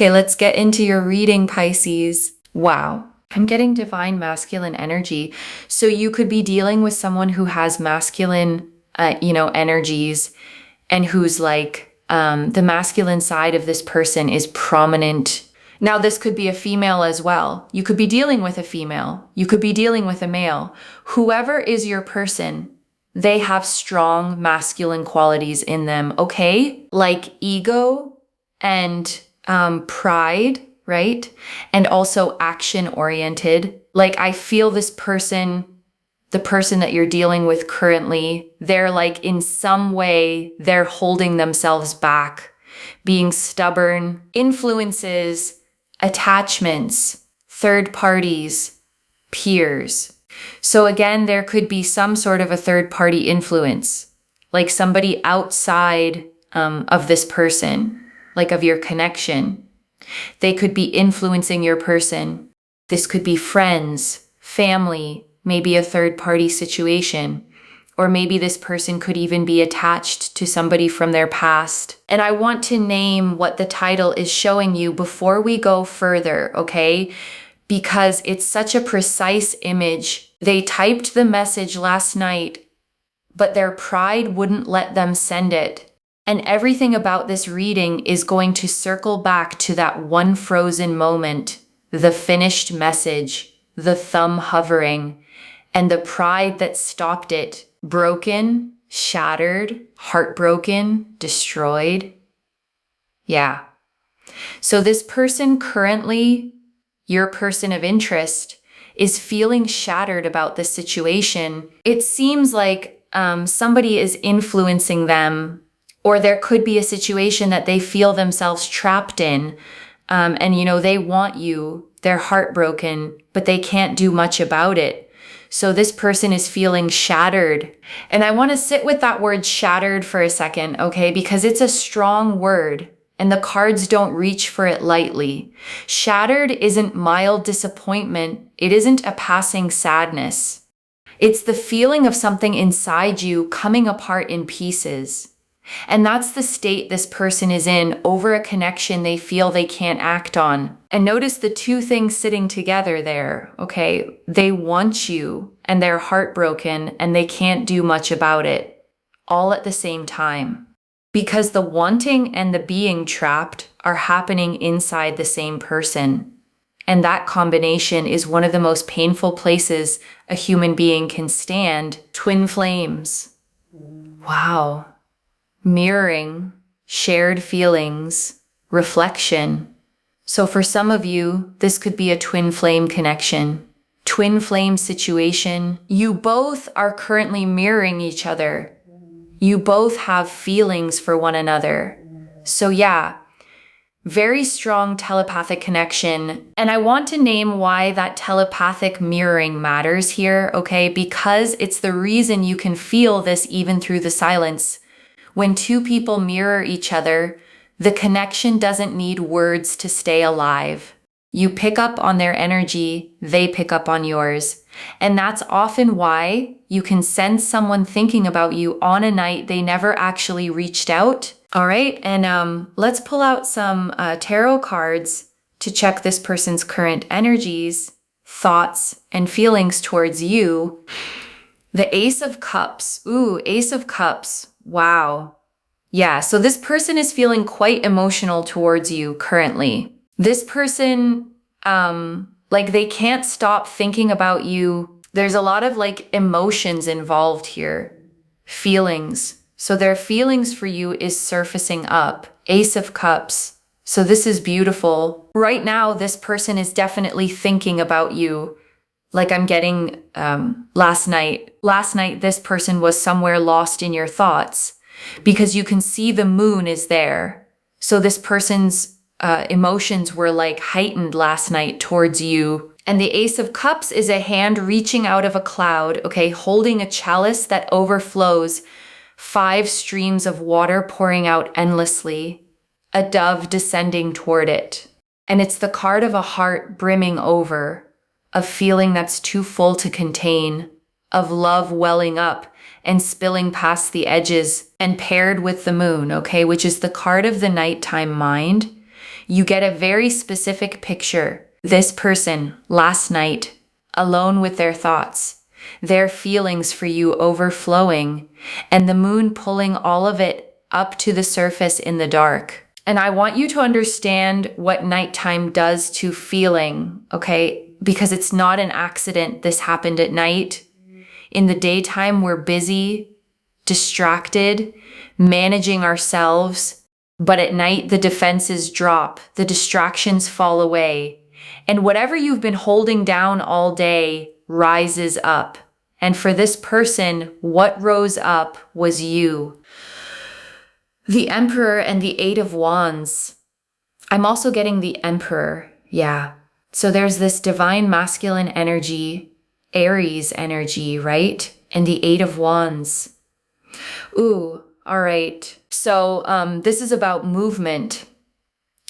Okay, let's get into your reading, Pisces. Wow. I'm getting divine masculine energy. So you could be dealing with someone who has masculine, energies, and who's like, the masculine side of this person is prominent. Now, this could be a female as well. You could be dealing with a female. You could be dealing with a male. Whoever is your person, they have strong masculine qualities in them, okay? Like ego and pride, right? And also action-oriented. Like I feel this person, the person that you're dealing with currently, they're like in some way, they're holding themselves back, being stubborn, influences, attachments, third parties, peers. So again, there could be some sort of a third party influence, like somebody outside of this person, like of your connection. They could be influencing your person. This could be friends, family, maybe a third party situation, or maybe this person could even be attached to somebody from their past. And I want to name what the title is showing you before we go further, okay? Because it's such a precise image. They typed the message last night, but their pride wouldn't let them send it. And everything about this reading is going to circle back to that one frozen moment, the finished message, the thumb hovering, and the pride that stopped it. Broken, shattered, heartbroken, destroyed. Yeah. So this person currently, your person of interest, is feeling shattered about this situation. It seems like somebody is influencing them, or there could be a situation that they feel themselves trapped in. And they want you, they're heartbroken, but they can't do much about it. So this person is feeling shattered. And I want to sit with that word shattered for a second, okay? Because it's a strong word and the cards don't reach for it lightly. Shattered isn't mild disappointment. It isn't a passing sadness. It's the feeling of something inside you coming apart in pieces. And that's the state this person is in over a connection they feel they can't act on. And notice the two things sitting together there, okay? They want you and they're heartbroken and they can't do much about it, all at the same time. Because the wanting and the being trapped are happening inside the same person. And that combination is one of the most painful places a human being can stand. Twin flames. Wow. Mirroring, shared feelings, reflection. So for some of you, this could be a twin flame connection, twin flame situation. You both are currently mirroring each other. You both have feelings for one another. So yeah, very strong telepathic connection. And I want to name why that telepathic mirroring matters here, okay? Because it's the reason you can feel this even through the silence. When two people mirror each other, the connection doesn't need words to stay alive. You pick up on their energy, they pick up on yours. And that's often why you can sense someone thinking about you on a night they never actually reached out. All right, and let's pull out some tarot cards to check this person's current energies, thoughts, and feelings towards you. The Ace of Cups. Ooh, Ace of Cups. Wow. Yeah, so this person is feeling quite emotional towards you currently. This person, they can't stop thinking about you. There's a lot of emotions involved here. Feelings. So their feelings for you is surfacing up. Ace of Cups. So this is beautiful. Right now, this person is definitely thinking about you. Like I'm getting last night. Last night, this person was somewhere lost in your thoughts because you can see the moon is there. So this person's emotions were heightened last night towards you. And the Ace of Cups is a hand reaching out of a cloud, okay, holding a chalice that overflows, 5 streams of water pouring out endlessly, a dove descending toward it. And it's the card of a heart brimming over, of feeling that's too full to contain, of love welling up and spilling past the edges, and paired with the moon, okay, which is the card of the nighttime mind. You get a very specific picture. This person last night, alone with their thoughts, their feelings for you overflowing, and the moon pulling all of it up to the surface in the dark. And I want you to understand what nighttime does to feeling, okay? Because it's not an accident this happened at night. In the daytime, we're busy, distracted, managing ourselves. But at night, the defenses drop, the distractions fall away, and whatever you've been holding down all day rises up. And for this person, what rose up was you. The Emperor and the Eight of Wands. I'm also getting the Emperor, yeah. So there's this divine masculine energy, Aries energy, right? And the Eight of Wands. Ooh, all right. So this is about movement.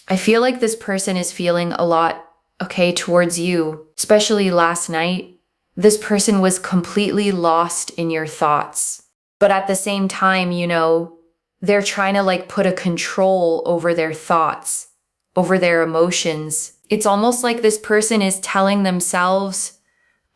I feel like this person is feeling a lot, okay, towards you, especially last night. This person was completely lost in your thoughts. But at the same time, you know, they're trying to like put a control over their thoughts, over their emotions. It's almost like this person is telling themselves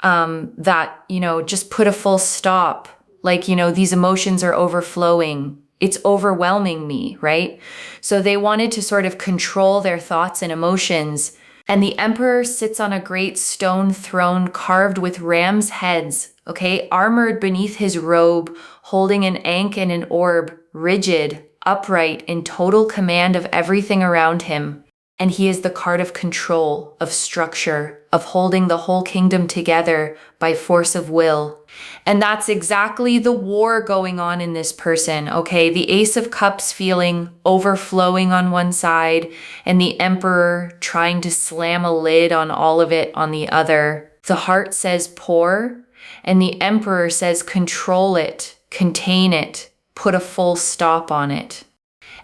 that, you know, just put a full stop. Like, you know, these emotions are overflowing. It's overwhelming me, right? So they wanted to sort of control their thoughts and emotions. And the Emperor sits on a great stone throne carved with ram's heads, okay, armored beneath his robe, holding an ankh and an orb, rigid, upright, in total command of everything around him. And he is the card of control, of structure, of holding the whole kingdom together by force of will. And that's exactly the war going on in this person, okay? The Ace of Cups feeling overflowing on one side, and the Emperor trying to slam a lid on all of it on the other. The Heart says pour, and the Emperor says control it, contain it, put a full stop on it.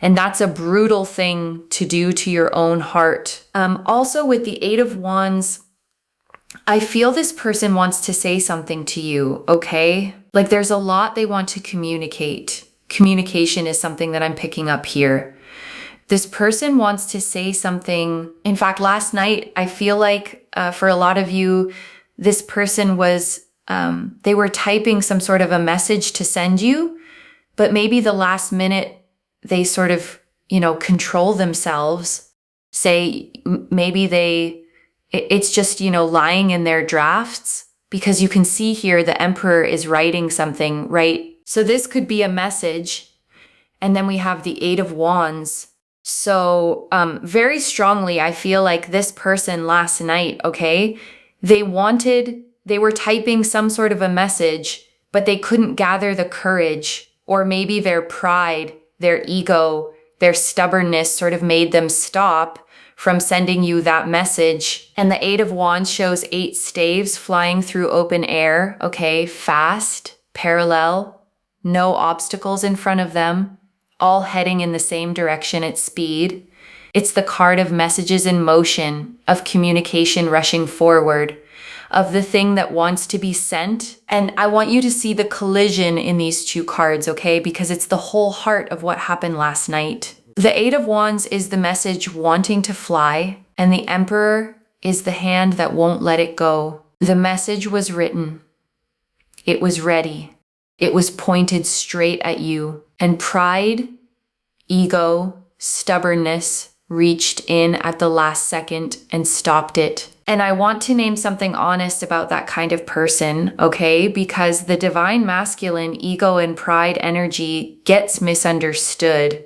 And that's a brutal thing to do to your own heart. Also with the Eight of Wands, I feel this person wants to say something to you, okay? Like there's a lot they want to communicate. Communication is something that I'm picking up here. This person wants to say something. In fact, last night, I feel like for a lot of you, this person was, they were typing some sort of a message to send you, but maybe the last minute, they sort of, you know, control themselves. Say maybe it's just, you know, lying in their drafts, because you can see here the Emperor is writing something, right? So this could be a message. And then we have the Eight of Wands. So very strongly, I feel like this person last night, okay, they were typing some sort of a message, but they couldn't gather the courage, or maybe their pride, their ego, their stubbornness sort of made them stop from sending you that message. And the Eight of Wands shows 8 staves flying through open air, okay, fast, parallel, no obstacles in front of them, all heading in the same direction at speed. It's the card of messages in motion, of communication rushing forward, of the thing that wants to be sent. And I want you to see the collision in these two cards, okay? Because it's the whole heart of what happened last night. The Eight of Wands is the message wanting to fly, and the Emperor is the hand that won't let it go. The message was written. It was ready. It was pointed straight at you. And pride, ego, stubbornness reached in at the last second and stopped it. And I want to name something honest about that kind of person, okay? Because the divine masculine ego and pride energy gets misunderstood.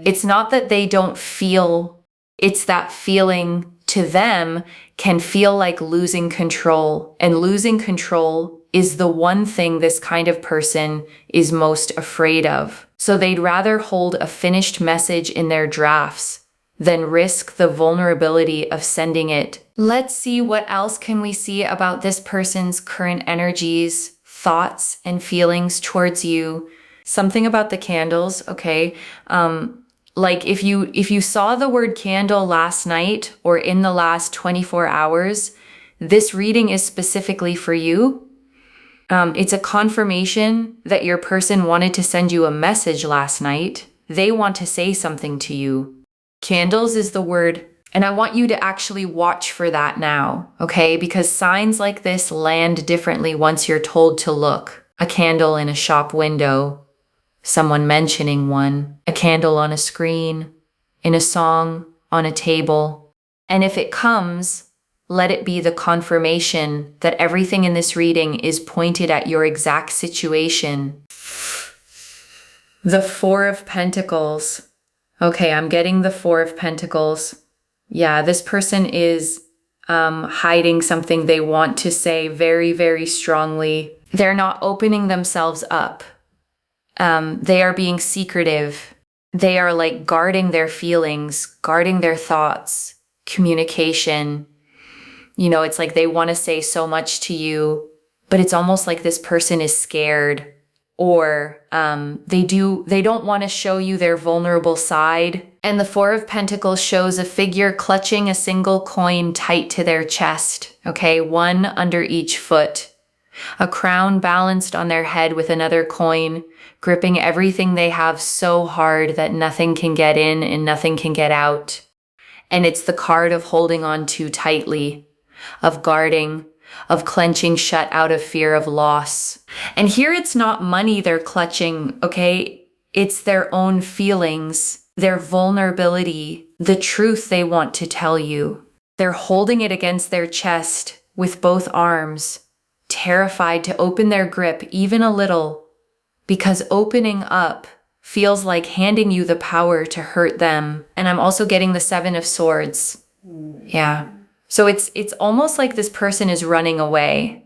It's not that they don't feel, it's that feeling to them can feel like losing control. And losing control is the one thing this kind of person is most afraid of. So they'd rather hold a finished message in their drafts than risk the vulnerability of sending it. Let's see what else can we see about this person's current energies, thoughts, and feelings towards you. Something about the candles, okay? Like if you saw the word candle last night or in the last 24 hours, this reading is specifically for you. It's a confirmation that your person wanted to send you a message last night. They want to say something to you. Candles is the word. And I want you to actually watch for that now, okay? Because signs like this land differently once you're told to look. A candle in a shop window, someone mentioning one, a candle on a screen, in a song, on a table. And if it comes, let it be the confirmation that everything in this reading is pointed at your exact situation. The Four of Pentacles. Okay, I'm getting the Four of Pentacles. Yeah, this person is hiding something they want to say very, very strongly. They're not opening themselves up. They are being secretive. They are like guarding their feelings, guarding their thoughts, communication. You know, it's like they want to say so much to you, but it's almost like this person is scared, or they don't want to show you their vulnerable side. And the Four of Pentacles shows a figure clutching a single coin tight to their chest, okay, one under each foot. A crown balanced on their head with another coin, gripping everything they have so hard that nothing can get in and nothing can get out. And it's the card of holding on too tightly, of guarding, of clenching shut out of fear of loss. And here it's not money they're clutching, okay? It's their own feelings, their vulnerability, the truth they want to tell you. They're holding it against their chest with both arms, terrified to open their grip even a little, because opening up feels like handing you the power to hurt them. And I'm also getting the Seven of Swords. Yeah. So it's almost like this person is running away.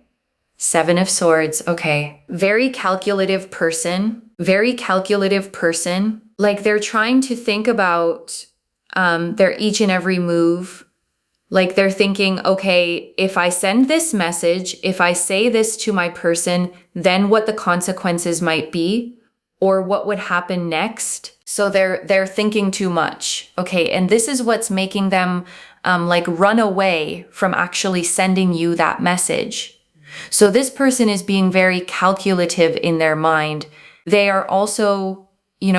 Seven of Swords, okay. Very calculative person. Like they're trying to think about their each and every move. Like they're thinking, okay, if I send this message, if I say this to my person, then what the consequences might be, or what would happen next. So they're thinking too much. Okay, and this is what's making them like run away from actually sending you that message. So this person is being very calculative in their mind. They are also,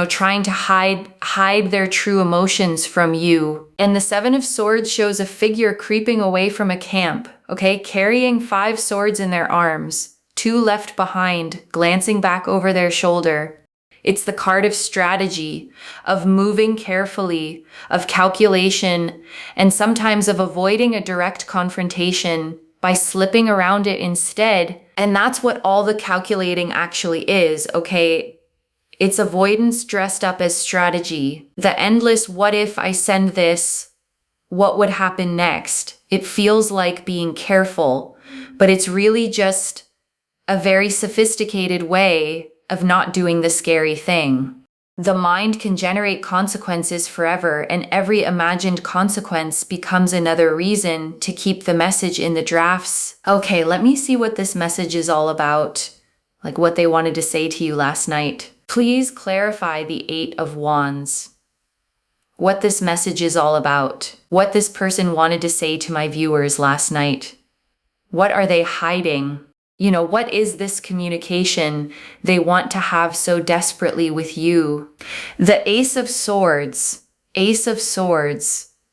trying to hide their true emotions from you. And the Seven of Swords shows a figure creeping away from a camp, okay, carrying 5 swords in their arms, 2 left behind, glancing back over their shoulder. It's the card of strategy, of moving carefully, of calculation, and sometimes of avoiding a direct confrontation by slipping around it instead. And that's what all the calculating actually is, okay? It's avoidance dressed up as strategy. The endless what if I send this, what would happen next? It feels like being careful, but it's really just a very sophisticated way of not doing the scary thing. The mind can generate consequences forever, and every imagined consequence becomes another reason to keep the message in the drafts. Okay, let me see what this message is all about, like what they wanted to say to you last night. Please clarify the 8 of Wands. What this message is all about. What this person wanted to say to my viewers last night. What are they hiding? What is this communication they want to have so desperately with you? The Ace of Swords.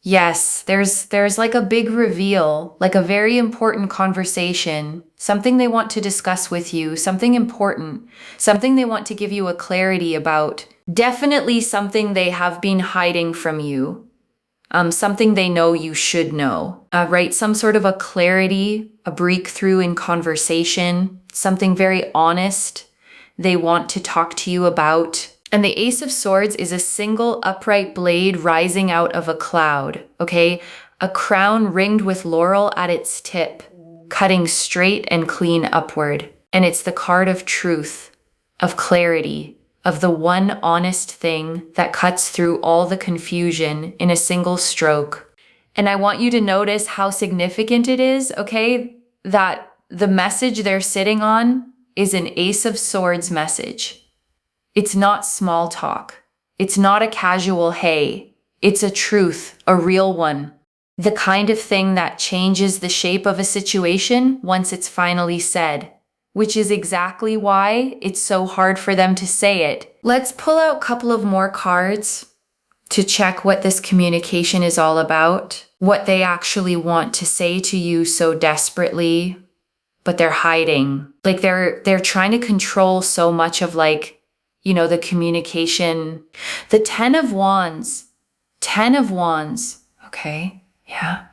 Yes, there's like a big reveal, like a very important conversation, something they want to discuss with you, something important, something they want to give you a clarity about. Definitely something they have been hiding from you. Something they know you should know, right? Some sort of a clarity, a breakthrough in conversation, something very honest they want to talk to you about. And the Ace of Swords is a single upright blade rising out of a cloud, okay? A crown ringed with laurel at its tip, cutting straight and clean upward. And it's the card of truth, of clarity, of the one honest thing that cuts through all the confusion in a single stroke. And I want you to notice how significant it is, okay, that the message they're sitting on is an Ace of Swords message. It's not small talk. It's not a casual hey. It's a truth, a real one. The kind of thing that changes the shape of a situation once it's finally said. Which is exactly why it's so hard for them to say it. Let's pull out a couple of more cards to check what this communication is all about, what they actually want to say to you so desperately, but they're hiding. Like they're trying to control so much of like, you know, the communication. The 10 of Wands. 10 of Wands. Okay. Yeah.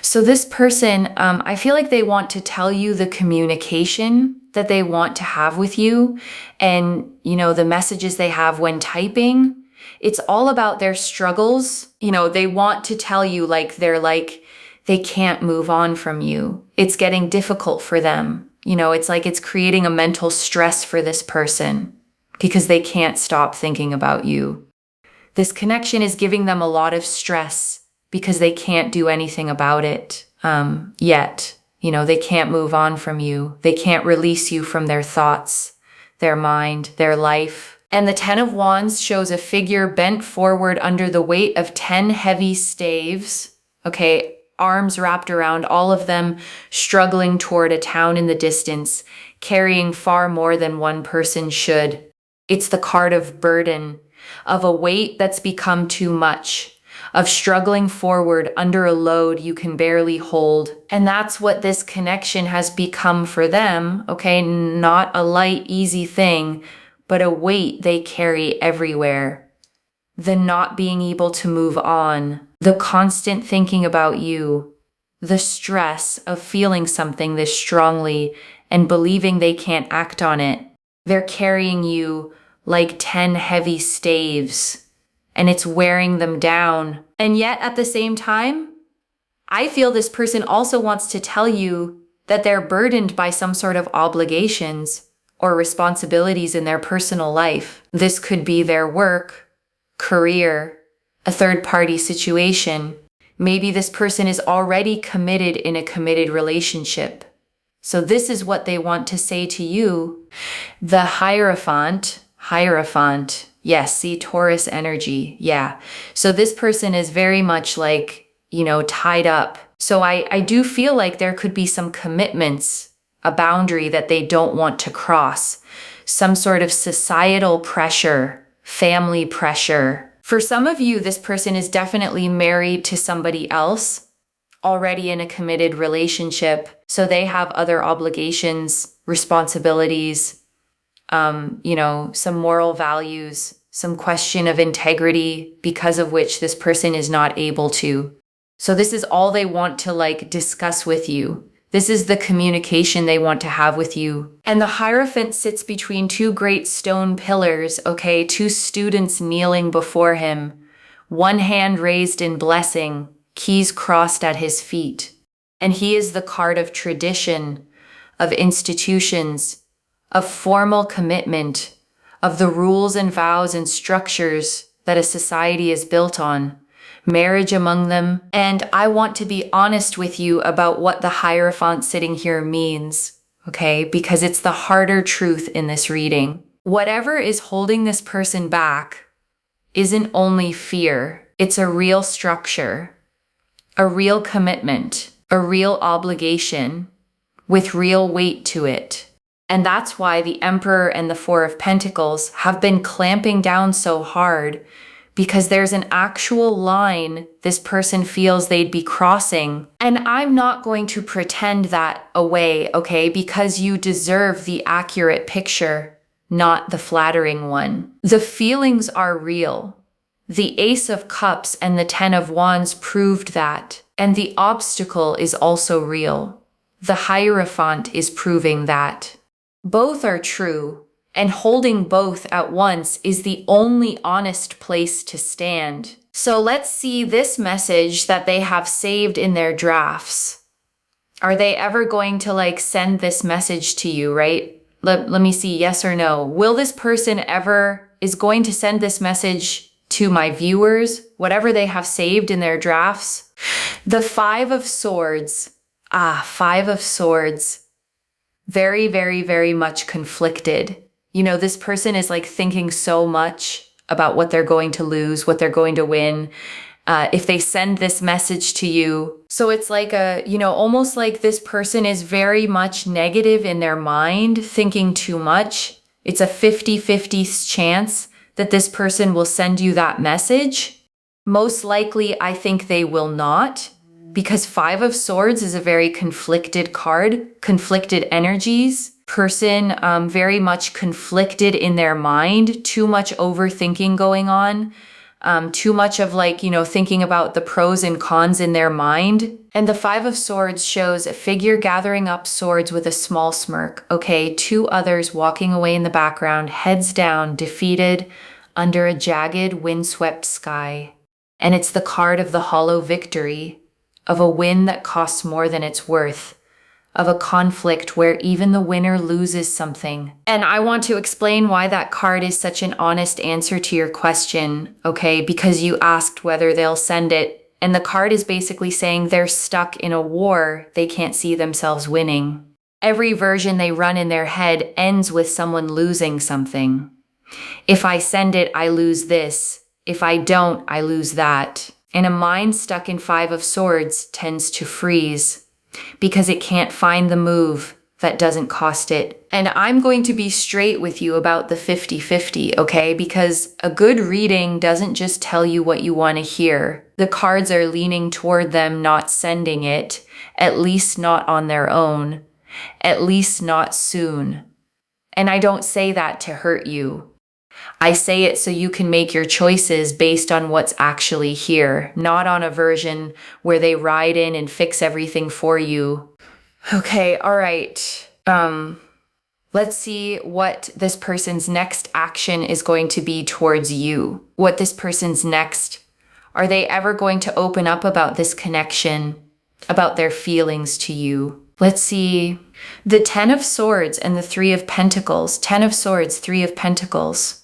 So this person, I feel like they want to tell you the communication that they want to have with you, and, you know, the messages they have when typing. It's all about their struggles. You know, they want to tell you like they can't move on from you. It's getting difficult for them. You know, it's like it's creating a mental stress for this person because they can't stop thinking about you. This connection is giving them a lot of stress because they can't do anything about it yet. You know, they can't move on from you. They can't release you from their thoughts, their mind, their life. And the 10 of Wands shows a figure bent forward under the weight of 10 heavy staves. Okay, arms wrapped around, all of them struggling toward a town in the distance, carrying far more than one person should. It's the card of burden, of a weight that's become too much, of struggling forward under a load you can barely hold. And that's what this connection has become for them, okay? Not a light, easy thing, but a weight they carry everywhere. The not being able to move on, the constant thinking about you, the stress of feeling something this strongly and believing they can't act on it. They're carrying you like 10 heavy staves, and it's wearing them down. And yet at the same time, I feel this person also wants to tell you that they're burdened by some sort of obligations or responsibilities in their personal life. This could be their work, career, a third-party situation. Maybe this person is already committed in a committed relationship. So this is what they want to say to you. The Hierophant. Yes, see, Taurus energy. Yeah. So this person is very much like, you know, tied up. So I do feel like there could be some commitments, a boundary that they don't want to cross, some sort of societal pressure, family pressure. For some of you, this person is definitely married to somebody else, already in a committed relationship. So they have other obligations, responsibilities, you know, some moral values, some question of integrity, because of which this person is not able to. So this is all they want to like discuss with you. This is the communication they want to have with you. And the Hierophant sits between two great stone pillars, okay? Two students kneeling before him, one hand raised in blessing, keys crossed at his feet. And he is the card of tradition, of institutions, of formal commitment, of the rules and vows and structures that a society is built on, marriage among them. And I want to be honest with you about what the Hierophant sitting here means, okay? Because it's the harder truth in this reading. Whatever is holding this person back isn't only fear, it's a real structure, a real commitment, a real obligation with real weight to it. And that's why the Emperor and the Four of Pentacles have been clamping down so hard, because there's an actual line this person feels they'd be crossing. And I'm not going to pretend that away, okay? Because you deserve the accurate picture, not the flattering one. The feelings are real. The Ace of Cups and the 10 of Wands proved that. And the obstacle is also real. The Hierophant is proving that. Both are true, and holding both at once is the only honest place to stand. So let's see this message that they have saved in their drafts. Are they ever going to like send this message to you, right? Let me see, yes or no. Will this person ever is going to send this message to my viewers, whatever they have saved in their drafts? The Five of Swords. Five of Swords. Very, very, very much conflicted. You know, this person is like thinking so much about what they're going to lose, what they're going to win, if they send this message to you. So it's like almost like this person is very much negative in their mind, thinking too much. It's a 50-50 chance that this person will send you that message. Most likely, I think they will not, because Five of Swords is a very conflicted card, conflicted energies. Person very much conflicted in their mind, too much overthinking going on, too much of thinking about the pros and cons in their mind. And the Five of Swords shows a figure gathering up swords with a small smirk. Okay, two others walking away in the background, heads down, defeated under a jagged, windswept sky. And it's the card of the hollow victory, of a win that costs more than it's worth, of a conflict where even the winner loses something. And I want to explain why that card is such an honest answer to your question, okay? Because you asked whether they'll send it, and the card is basically saying they're stuck in a war they can't see themselves winning. Every version they run in their head ends with someone losing something. If I send it, I lose this. If I don't, I lose that. And a mind stuck in Five of Swords tends to freeze because it can't find the move that doesn't cost it. And I'm going to be straight with you about the 50-50, okay? Because a good reading doesn't just tell you what you want to hear. The cards are leaning toward them not sending it, at least not on their own, at least not soon. And I don't say that to hurt you. I say it so you can make your choices based on what's actually here, not on a version where they ride in and fix everything for you. Okay, all right. Let's see what this person's next action is going to be towards you. What this person's next. Are they ever going to open up about this connection, about their feelings to you? Let's see. The 10 of Swords and the 3 of Pentacles. 10 of Swords, 3 of Pentacles.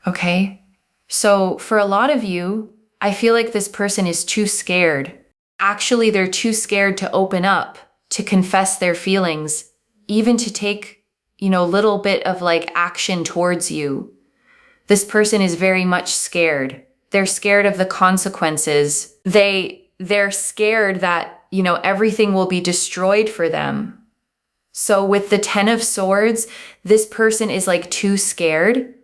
Okay, so for a lot of you, I feel like this person is too scared. Actually, they're too scared to open up, to confess their feelings, even to take, little bit of action towards you. This person is very much scared. They're scared of the consequences. They're scared that, everything will be destroyed for them. So with the 10 of Swords, this person is too scared.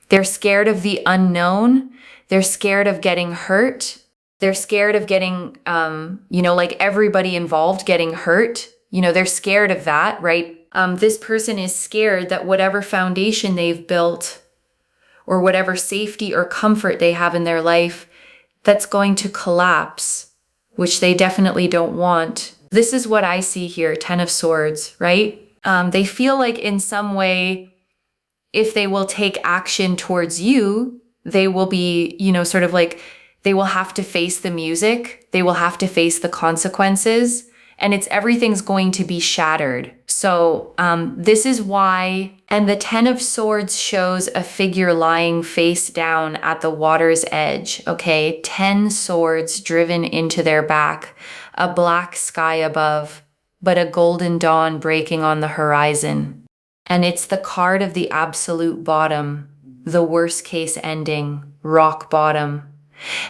They're scared of the unknown. They're scared of getting hurt. They're scared of getting, everybody involved getting hurt. They're scared of that, right? This person is scared that whatever foundation they've built or whatever safety or comfort they have in their life, that's going to collapse, which they definitely don't want. This is what I see here, 10 of Swords, right? They feel like in some way, if they will take action towards you, they will be, they will have to face the music. They will have to face the consequences, and everything's going to be shattered. So this is why, and the 10 of Swords shows a figure lying face down at the water's edge, okay? 10 swords driven into their back, a black sky above, but a golden dawn breaking on the horizon. And it's the card of the absolute bottom, the worst case ending, rock bottom.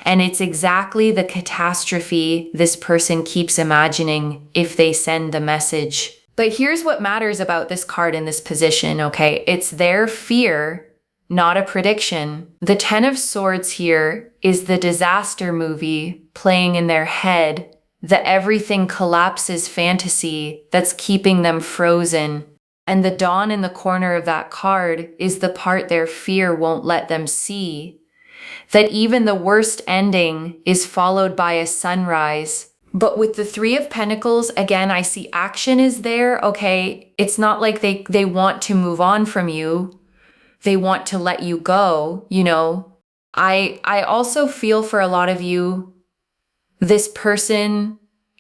And it's exactly the catastrophe this person keeps imagining if they send the message. But here's what matters about this card in this position, okay? It's their fear, not a prediction. The 10 of Swords here is the disaster movie playing in their head, the everything collapses fantasy that's keeping them frozen. And the dawn in the corner of that card is the part their fear won't let them see. That even the worst ending is followed by a sunrise. But with the 3 of Pentacles, again, I see action is there, okay? It's not like they want to move on from you. They want to let you go, I also feel for a lot of you, this person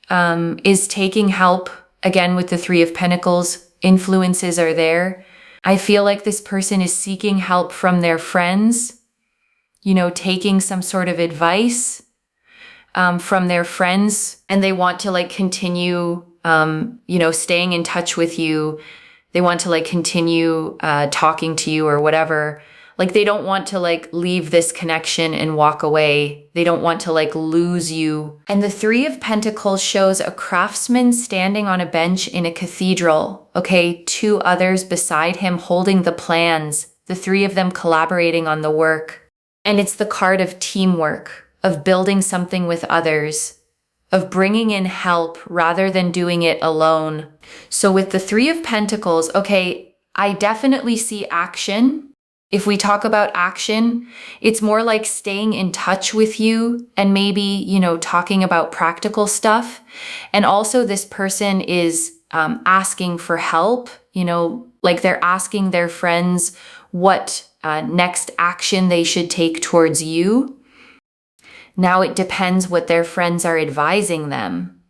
is taking help, again, with the 3 of Pentacles. Influences are there. I feel like this person is seeking help from their friends, taking some sort of advice from their friends, and they want to continue, staying in touch with you. They want to continue talking to you or whatever. They don't want to leave this connection and walk away. They don't want to lose you. And the 3 of Pentacles shows a craftsman standing on a bench in a cathedral. Okay, 2 others beside him holding the plans, the 3 of them collaborating on the work. And it's the card of teamwork. of building something with others, of bringing in help rather than doing it alone. So with the Three of Pentacles, okay, I definitely see action. If we talk about action, it's more like staying in touch with you and maybe, talking about practical stuff. And also this person is asking for help, like they're asking their friends what next action they should take towards you. Now it depends what their friends are advising them.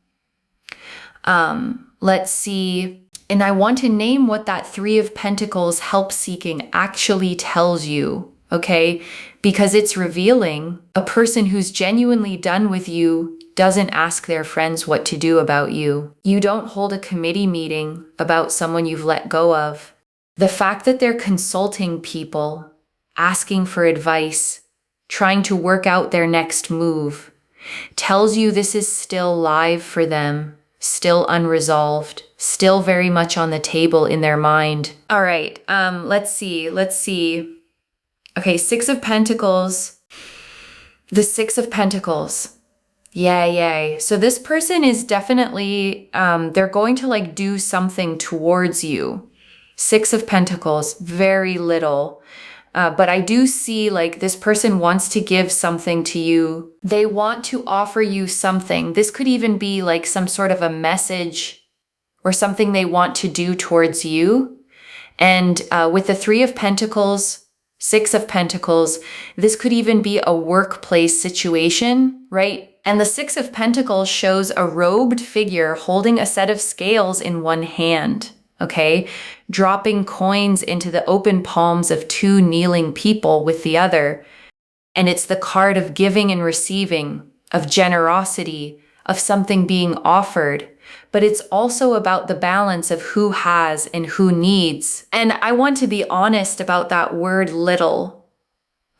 Let's see. And I want to name what that Three of Pentacles help seeking actually tells you, okay? Because it's revealing a person who's genuinely done with you doesn't ask their friends what to do about you. You don't hold a committee meeting about someone you've let go of. The fact that they're consulting people, asking for advice, trying to work out their next move, tells you this is still live for them, still unresolved, still very much on the table in their mind. All right, let's see. Okay, Six of Pentacles. The Six of Pentacles. Yay. So this person is definitely, they're going to do something towards you. Six of Pentacles, very little. But I do see this person wants to give something to you. They want to offer you something. This could even be some sort of a message or something they want to do towards you. And with the Three of Pentacles, Six of Pentacles, this could even be a workplace situation, right? And the Six of Pentacles shows a robed figure holding a set of scales in one hand. Okay, dropping coins into the open palms of two kneeling people with the other. And it's the card of giving and receiving, of generosity, of something being offered. But it's also about the balance of who has and who needs. And I want to be honest about that word little,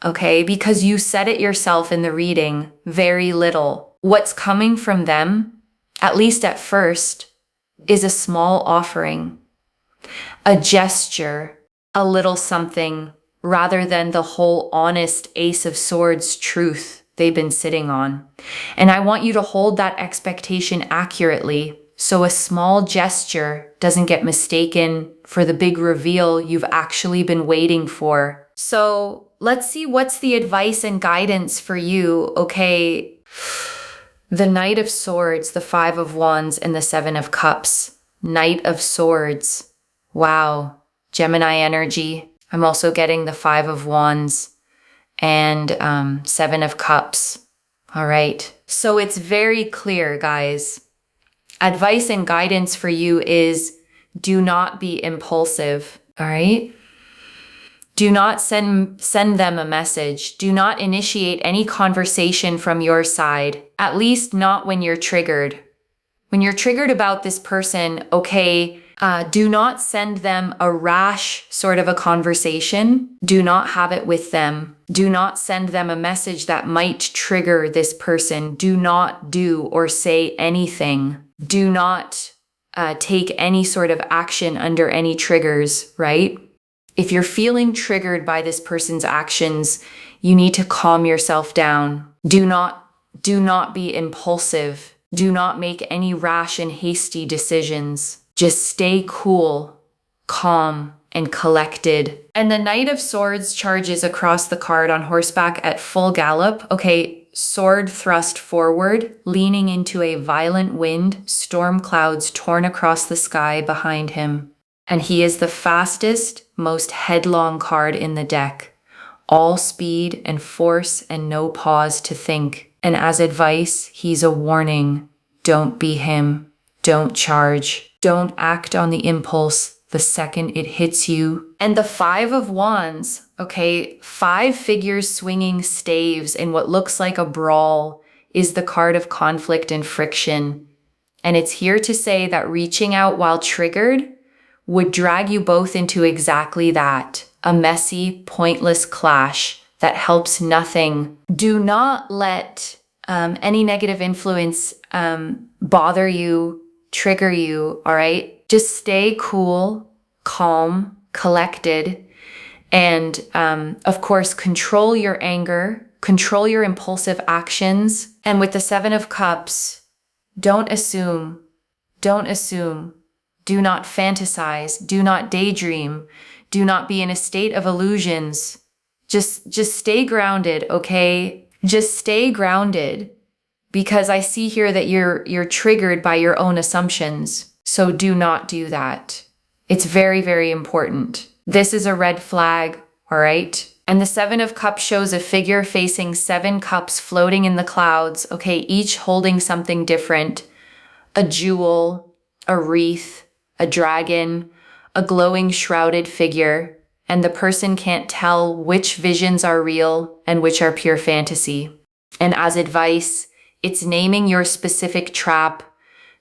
okay? Because you said it yourself in the reading, very little. What's coming from them, at least at first, is a small offering. A gesture, a little something, rather than the whole honest Ace of Swords truth they've been sitting on. And I want you to hold that expectation accurately so a small gesture doesn't get mistaken for the big reveal you've actually been waiting for. So let's see what's the advice and guidance for you, okay? The Knight of Swords, the Five of Wands, and the Seven of Cups. Knight of Swords. Wow, Gemini energy. I'm also getting the Five of Wands and Seven of Cups. All right, so it's very clear, guys. Advice and guidance for you is do not be impulsive, all right? Do not send them a message. Do not initiate any conversation from your side, at least not when you're triggered. When you're triggered about this person, okay, do not send them a rash sort of a conversation. Do not have it with them. Do not send them a message that might trigger this person. Do not do or say anything. Do not take any sort of action under any triggers, right? If you're feeling triggered by this person's actions, you need to calm yourself down. Do not be impulsive. Do not make any rash and hasty decisions. Just stay cool, calm, and collected. And the Knight of Swords charges across the card on horseback at full gallop. Okay, sword thrust forward, leaning into a violent wind, storm clouds torn across the sky behind him. And he is the fastest, most headlong card in the deck. All speed and force and no pause to think. And as advice, he's a warning. Don't be him. Don't charge. Don't act on the impulse the second it hits you. And the Five of Wands, okay, 5 figures swinging staves in what looks like a brawl is the card of conflict and friction. And it's here to say that reaching out while triggered would drag you both into exactly that, a messy, pointless clash that helps nothing. Do not let any negative influence bother you, trigger you, all right? Just stay cool, calm, collected, and of course, control your anger, Control your impulsive actions. And with the Seven of Cups, don't assume. Don't assume. Do not fantasize. Do not daydream. Do not be in a state of illusions. Just stay grounded, okay? Just stay grounded, because I see here that you're triggered by your own assumptions. So do not do that. It's very, very important. This is a red flag, all right? And the Seven of Cups shows a figure facing 7 cups floating in the clouds, okay, each holding something different. A jewel, a wreath, a dragon, a glowing shrouded figure, and the person can't tell which visions are real and which are pure fantasy. And as advice, it's naming your specific trap,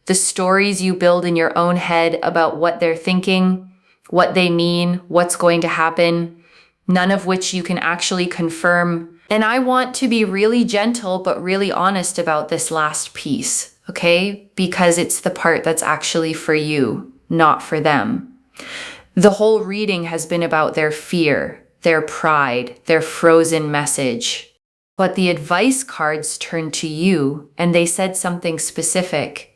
the stories you build in your own head about what they're thinking, what they mean, what's going to happen, none of which you can actually confirm. And I want to be really gentle but really honest about this last piece, okay? Because it's the part that's actually for you, not for them. The whole reading has been about their fear, their pride, their frozen message. But the advice cards turned to you and they said something specific.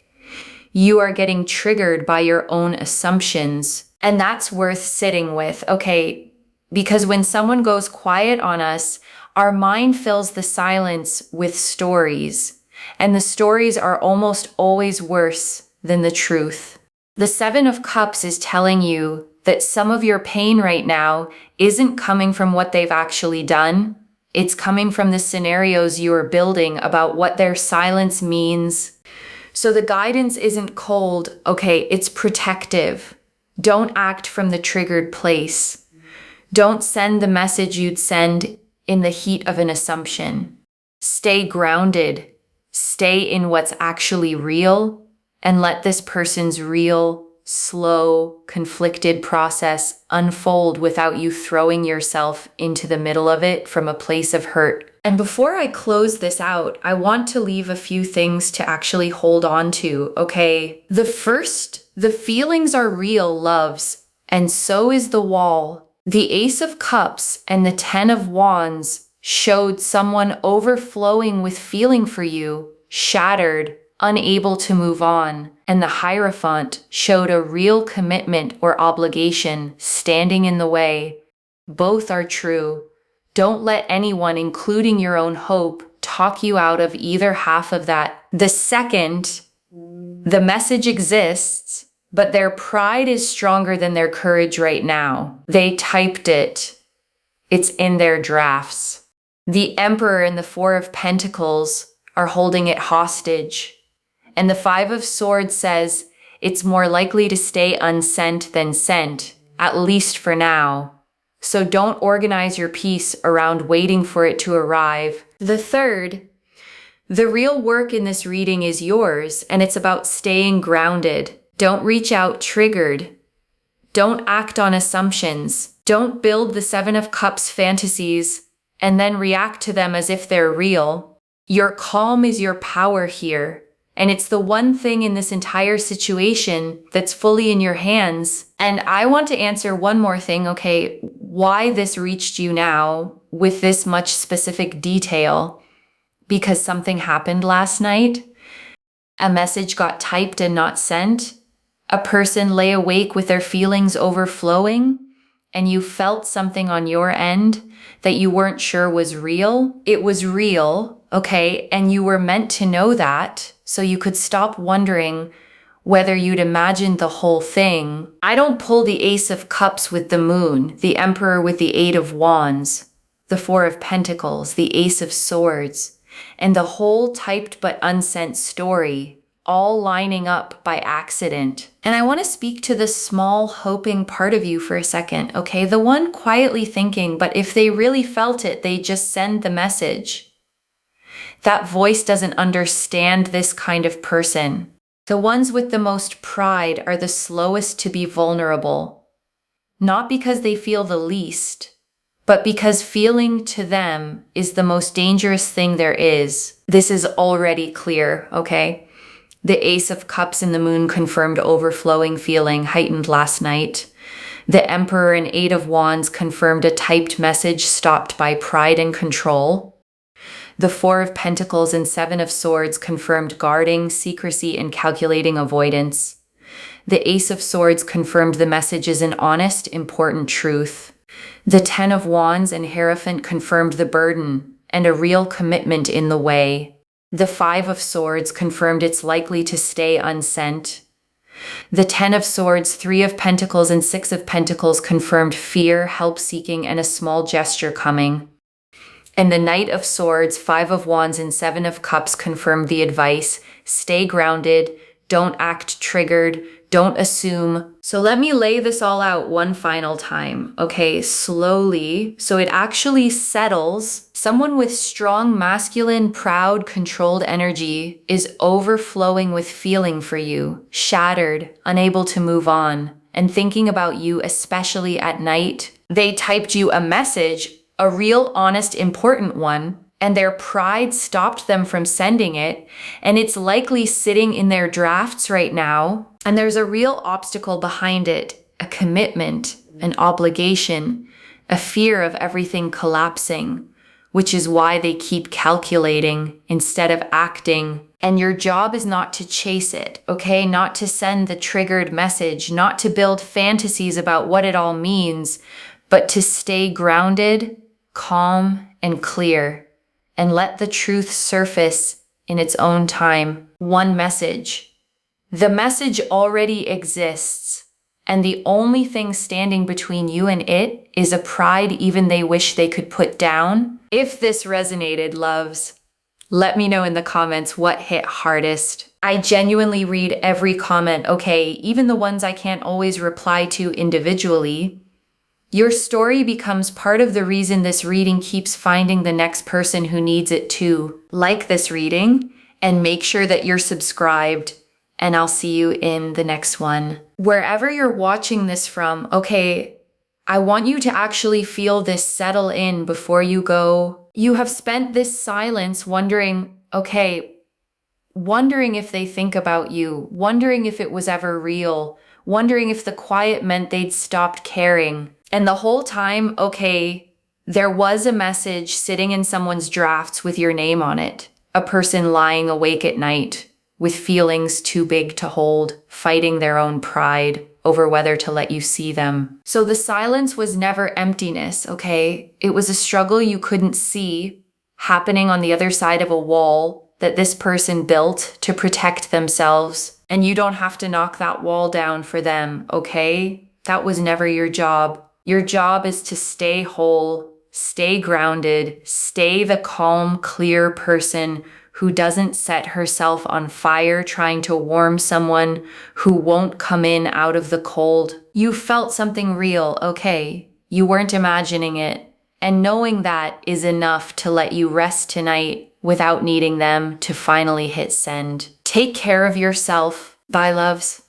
You are getting triggered by your own assumptions, and that's worth sitting with, okay? Because when someone goes quiet on us, our mind fills the silence with stories, and the stories are almost always worse than the truth. The Seven of Cups is telling you that some of your pain right now isn't coming from what they've actually done. It's coming from the scenarios you are building about what their silence means. So the guidance isn't cold, okay, it's protective. Don't act from the triggered place. Don't send the message you'd send in the heat of an assumption. Stay grounded. Stay in what's actually real, and let this person's real, slow, conflicted process unfold without you throwing yourself into the middle of it from a place of hurt. And before I close this out, I want to leave a few things to actually hold on to, okay? The feelings are real, loves, and so is the wall. The Ace of Cups and the 10 of Wands showed someone overflowing with feeling for you, shattered, unable to move on. And the Hierophant showed a real commitment or obligation standing in the way. Both are true. Don't let anyone, including your own hope, talk you out of either half of that. The second, the message exists, but their pride is stronger than their courage right now. They typed it. It's in their drafts. The Emperor and the 4 of Pentacles are holding it hostage. And the 5 of Swords says it's more likely to stay unsent than sent, at least for now. So don't organize your peace around waiting for it to arrive. The third, the real work in this reading is yours, and it's about staying grounded. Don't reach out triggered. Don't act on assumptions. Don't build the 7 of Cups fantasies and then react to them as if they're real. Your calm is your power here, and it's the one thing in this entire situation that's fully in your hands. And I want to answer one more thing, okay? Why this reached you now with this much specific detail? Because something happened last night. A message got typed and not sent. A person lay awake with their feelings overflowing, and you felt something on your end that you weren't sure was real. It was real, okay? And you were meant to know that, so you could stop wondering whether you'd imagined the whole thing. I don't pull the Ace of Cups with the Moon, the Emperor with the 8 of Wands, the 4 of Pentacles, the Ace of Swords, and the whole typed but unsent story all lining up by accident. And I want to speak to the small hoping part of you for a second, okay? The one quietly thinking, but if they really felt it, they just send the message. That voice doesn't understand this kind of person. The ones with the most pride are the slowest to be vulnerable, not because they feel the least, but because feeling to them is the most dangerous thing there is. This is already clear, okay? The Ace of Cups and the Moon confirmed overflowing feeling heightened last night. The Emperor and 8 of Wands confirmed a typed message stopped by pride and control. The Four of Pentacles and Seven of Swords confirmed guarding, secrecy, and calculating avoidance. The Ace of Swords confirmed the message is an honest, important truth. The Ten of Wands and Hierophant confirmed the burden and a real commitment in the way. The Five of Swords confirmed it's likely to stay unsent. The Ten of Swords, Three of Pentacles, and Six of Pentacles confirmed fear, help-seeking, and a small gesture coming. And the Knight of Swords, Five of Wands, and Seven of Cups confirmed the advice: stay grounded, don't act triggered, don't assume. So let me lay this all out one final time, okay, slowly, so it actually settles. Someone with strong, masculine, proud, controlled energy is overflowing with feeling for you, shattered, unable to move on, and thinking about you, especially at night. They typed you a message, a real, honest, important one, and their pride stopped them from sending it, and it's likely sitting in their drafts right now, and there's a real obstacle behind it, a commitment, an obligation, a fear of everything collapsing, which is why they keep calculating instead of acting. And your job is not to chase it, okay? Not to send the triggered message, not to build fantasies about what it all means, but to stay grounded, calm, and clear, and let the truth surface in its own time. One message. The message already exists, and the only thing standing between you and it is a pride even they wish they could put down. If this resonated, loves, let me know in the comments what hit hardest. I genuinely read every comment, okay, even the ones I can't always reply to individually. Your story becomes part of the reason this reading keeps finding the next person who needs it too. Like this reading and make sure that you're subscribed, and I'll see you in the next one. Wherever you're watching this from, okay, I want you to actually feel this settle in before you go. You have spent this silence wondering, okay, wondering if they think about you, wondering if it was ever real, wondering if the quiet meant they'd stopped caring. And the whole time, okay, there was a message sitting in someone's drafts with your name on it. A person lying awake at night with feelings too big to hold, fighting their own pride over whether to let you see them. So the silence was never emptiness, okay? It was a struggle you couldn't see happening on the other side of a wall that this person built to protect themselves. And you don't have to knock that wall down for them, okay? That was never your job. Your job is to stay whole, stay grounded, stay the calm, clear person who doesn't set herself on fire trying to warm someone who won't come in out of the cold. You felt something real, okay? You weren't imagining it. And knowing that is enough to let you rest tonight without needing them to finally hit send. Take care of yourself. Bye, loves.